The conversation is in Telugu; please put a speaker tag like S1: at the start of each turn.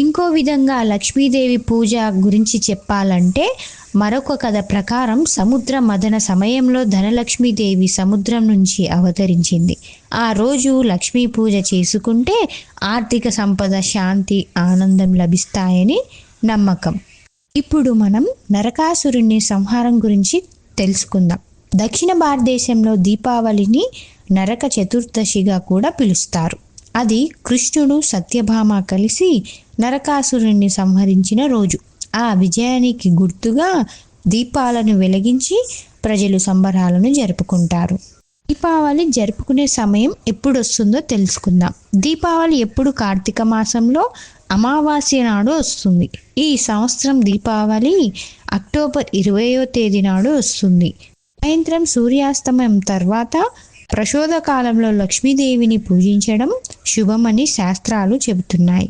S1: ఇంకో విధంగా లక్ష్మీదేవి పూజ గురించి చెప్పాలంటే మరొక కథ ప్రకారం సముద్ర మథన సమయంలో ధనలక్ష్మీదేవి సముద్రం నుంచి అవతరించింది. ఆ రోజు లక్ష్మీ పూజ చేసుకుంటే ఆర్థిక సంపద, శాంతి, ఆనందం లభిస్తాయని నమ్మకం. ఇప్పుడు మనం నరకాసురుని సంహారం గురించి తెలుసుకుందాం. దక్షిణ భారతదేశంలో దీపావళిని నరక చతుర్దశిగా కూడా పిలుస్తారు. అది కృష్ణుడు, సత్యభామ కలిసి నరకాసురుణ్ణి సంహరించిన రోజు. ఆ విజయానికి గుర్తుగా దీపాలను వెలిగించి ప్రజలు సంబరాలను జరుపుకుంటారు. దీపావళి జరుపుకునే సమయం ఎప్పుడు వస్తుందో తెలుసుకుందాం. దీపావళి ఎప్పుడు కార్తీక మాసంలో అమావాస్య నాడు వస్తుంది. ఈ సంవత్సరం దీపావళి అక్టోబర్ 20వ తేదీ నాడు వస్తుంది. సాయంత్రం సూర్యాస్తమయం తర్వాత ప్రశోధ కాలంలో లక్ష్మీదేవిని పూజించడం శుభమని శాస్త్రాలు చెబుతున్నాయి.